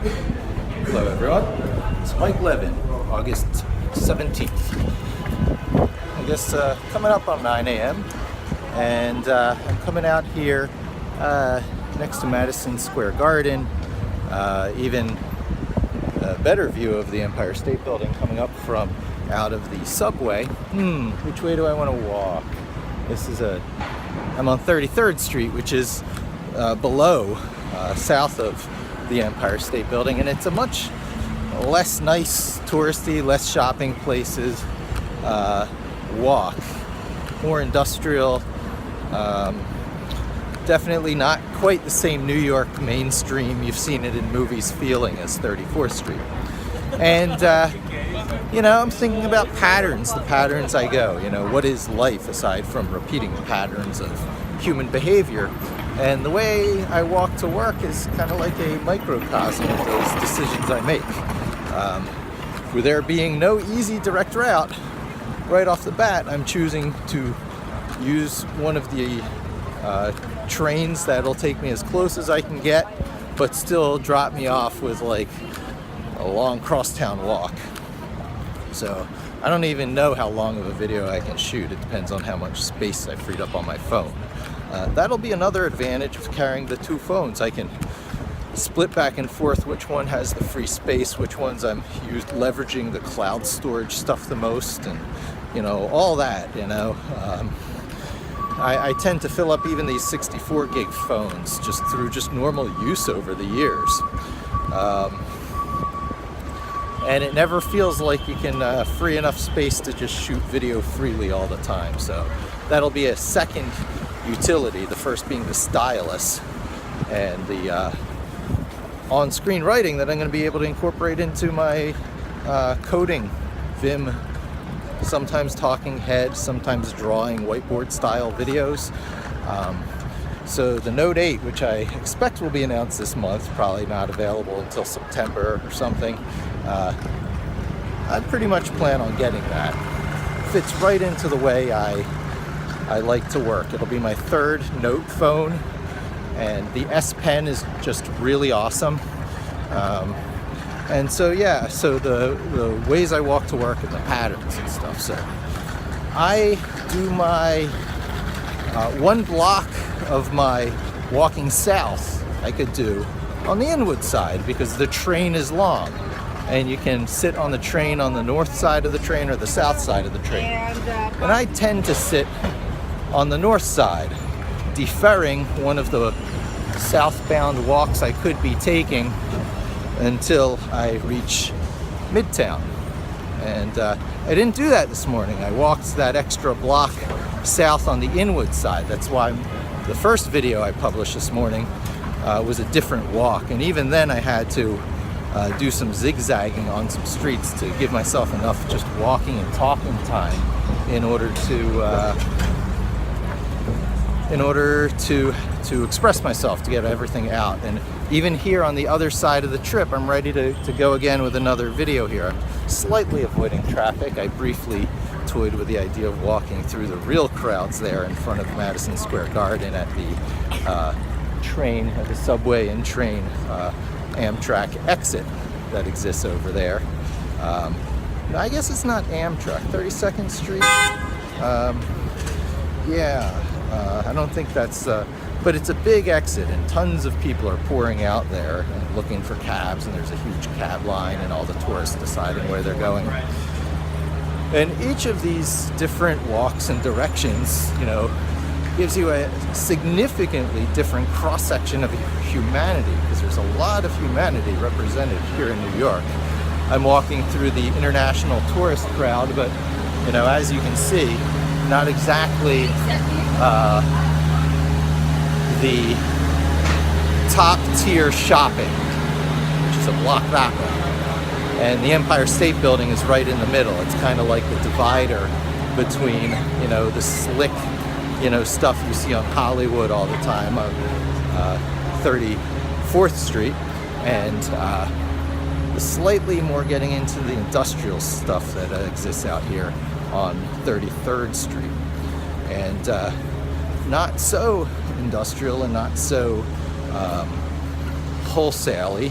Hello everyone, it's Mike Levin, August 17th. I guess coming up on 9 a.m. and I'm coming out here next to Madison Square Garden. Even a better view of the Empire State Building coming up from out of the subway. Which way do I want to walk? I'm on 33rd Street, which is below, south of the Empire State Building, and it's a much less nice, touristy, less shopping places walk. More industrial, definitely not quite the same New York mainstream, you've seen it in movies, feeling as 34th Street. And you know, I'm thinking about patterns, the patterns I go, you know, what is life aside from repeating patterns of human behavior? And the way I walk to work is kind of like a microcosm of those decisions I make. With there being no easy direct route, right off the bat, I'm choosing to use one of the trains that'll take me as close as I can get, but still drop me off with like a long crosstown walk. So I don't even know how long of a video I can shoot. It depends on how much space I freed up on my phone. That'll be another advantage of carrying the two phones. I can split back and forth which one has the free space, which ones I'm leveraging the cloud storage stuff the most, and you know, all that, you know. I tend to fill up even these 64 gig phones just through normal use over the years. And it never feels like you can free enough space to just shoot video freely all the time. So that'll be a second utility, the first being the stylus and the on-screen writing that I'm going to be able to incorporate into my coding, Vim, sometimes talking head, sometimes drawing whiteboard style videos. So the Note 8, which I expect will be announced this month, probably not available until September or something, I pretty much plan on getting that. Fits right into the way I like to work. It'll be my third Note phone, and the S Pen is just really awesome. And so yeah, so the ways I walk to work and the patterns and stuff. So I do my one block of my walking south I could do on the inward side because the train is long, and you can sit on the train on the north side of the train or the south side of the train. And I tend to sit on the north side, deferring one of the southbound walks I could be taking until I reach Midtown. And I didn't do that this morning. I walked that extra block south on the inward side. That's why the first video I published this morning was a different walk. And even then I had to do some zigzagging on some streets to give myself enough just walking and talking time in order to express myself, to get everything out. And even here on the other side of the trip, I'm ready to go again with another video here. I'm slightly avoiding traffic. I briefly toyed with the idea of walking through the real crowds there in front of Madison Square Garden at the subway and train Amtrak exit that exists over there. I guess it's not Amtrak, 32nd Street. I don't think that's, but it's a big exit, and tons of people are pouring out there and looking for cabs, and there's a huge cab line and all the tourists deciding where they're going. And each of these different walks and directions, you know, gives you a significantly different cross-section of humanity, because there's a lot of humanity represented here in New York. I'm walking through the international tourist crowd, but, you know, as you can see, not exactly the top tier shopping, which is a block that way. And the Empire State Building is right in the middle. It's kind of like the divider between, you know, the slick, you know, stuff you see on Hollywood all the time on 34th Street, and the slightly more getting into the industrial stuff that exists out here on 33rd Street. And not so industrial and not so wholesale-y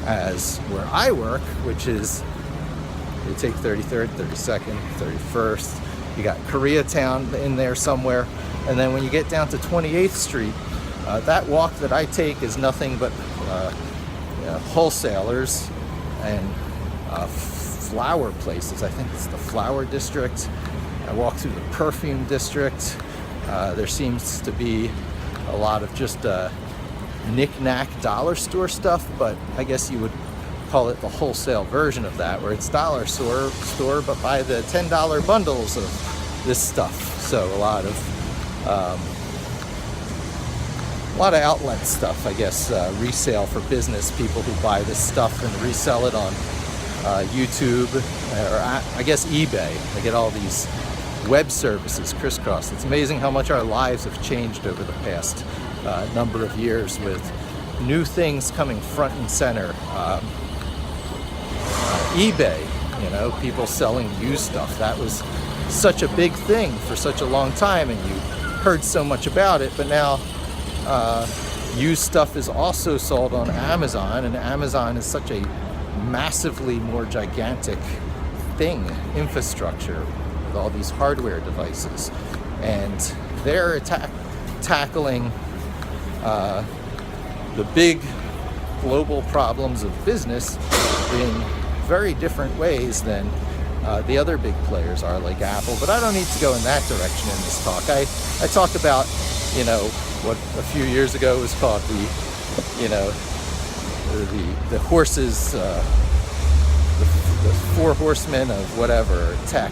as where I work, which is, you take 33rd, 32nd, 31st, you got Koreatown in there somewhere, and then when you get down to 28th Street, that walk that I take is nothing but wholesalers and flower places. I think it's the flower district. I walk through the perfume district. There seems to be a lot of just knick-knack dollar store stuff, but I guess you would call it the wholesale version of that, where it's dollar store but buy the $10 bundles of this stuff. So a lot of outlet stuff, I guess, resale for business people who buy this stuff and resell it on YouTube, or I guess eBay. They get all these web services crisscross. It's amazing how much our lives have changed over the past number of years, with new things coming front and center. eBay, people selling used stuff. That was such a big thing for such a long time, and you heard so much about it, but now used stuff is also sold on Amazon, and Amazon is such a massively more gigantic infrastructure with all these hardware devices, and they're tackling the big global problems of business in very different ways than the other big players are, like Apple. But I don't need to go in that direction in this talk. I talk about, what a few years ago was called the horses, the four horsemen of whatever tech,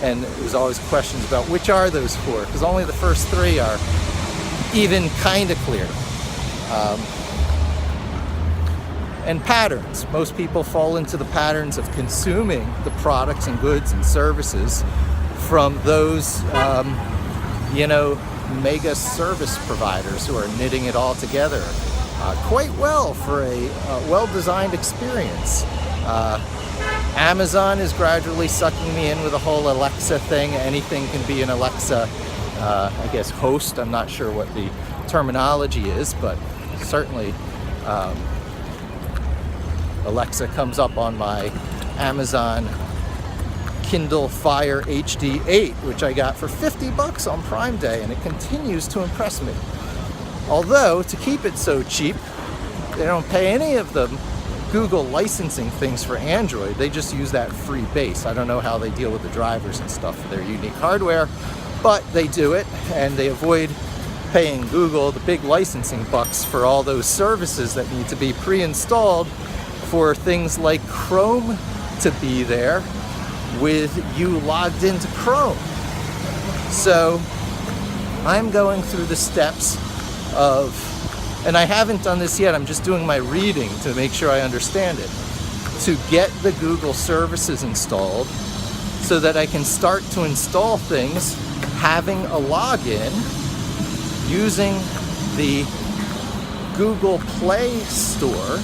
and it was always questions about which are those four, because only the first three are even kind of clear. And patterns. Most people fall into the patterns of consuming the products and goods and services from those, mega service providers who are knitting it all together quite well for a well-designed experience. Amazon is gradually sucking me in with the whole Alexa thing. Anything can be an Alexa, I guess, host. I'm not sure what the terminology is, but certainly Alexa comes up on my Amazon Kindle Fire HD8, which I got for $50 on Prime Day, and it continues to impress me. Although, to keep it so cheap, they don't pay any of the Google licensing things for Android. They just use that free base. I don't know how they deal with the drivers and stuff for their unique hardware, but they do it, and they avoid paying Google the big licensing bucks for all those services that need to be pre-installed for things like Chrome to be there with you logged into Chrome. So I'm going through the steps of, and I haven't done this yet, I'm just doing my reading to make sure I understand it, to get the Google services installed so that I can start to install things having a login using the Google Play Store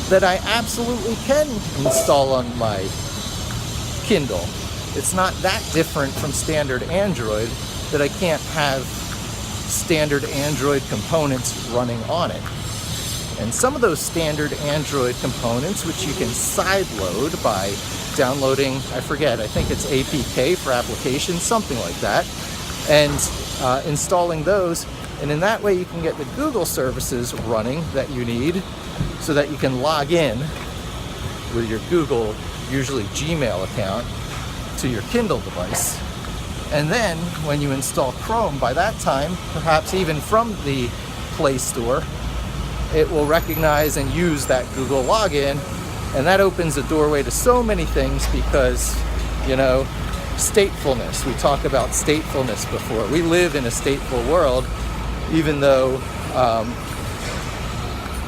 that I absolutely can install on my Kindle. It's not that different from standard Android that I can't have standard Android components running on it. And some of those standard Android components, which you can sideload by downloading, I think it's APK for applications, something like that, and installing those. And in that way you can get the Google services running that you need so that you can log in with your Google, usually Gmail account, to your Kindle device. And then when you install Chrome, by that time, perhaps even from the Play Store, it will recognize and use that Google login, and that opens a doorway to so many things because, statefulness. We talked about statefulness before. We live in a stateful world, even though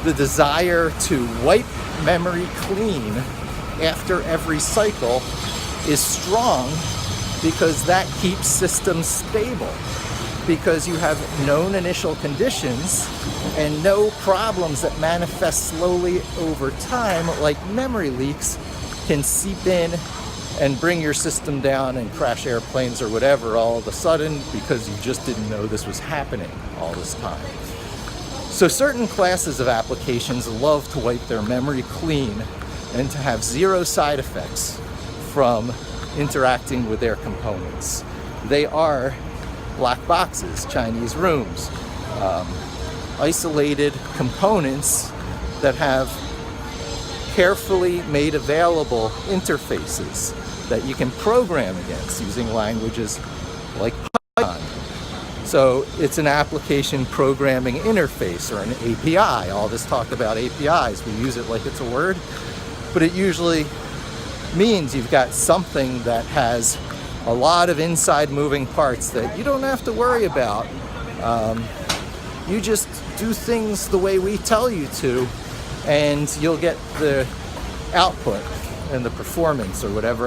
the desire to wipe memory clean after every cycle is strong, because that keeps systems stable, because you have known initial conditions and no problems that manifest slowly over time, like memory leaks, can seep in and bring your system down and crash airplanes or whatever all of a sudden because you just didn't know this was happening all this time. So certain classes of applications love to wipe their memory clean and to have zero side effects from interacting with their components. They are black boxes, Chinese rooms, isolated components that have carefully made available interfaces that you can program against using languages like Python. So it's an application programming interface, or an API. All this talk about APIs, we use it like it's a word, but it usually means you've got something that has a lot of inside moving parts that you don't have to worry about. You just do things the way we tell you to, and you'll get the output and the performance or whatever else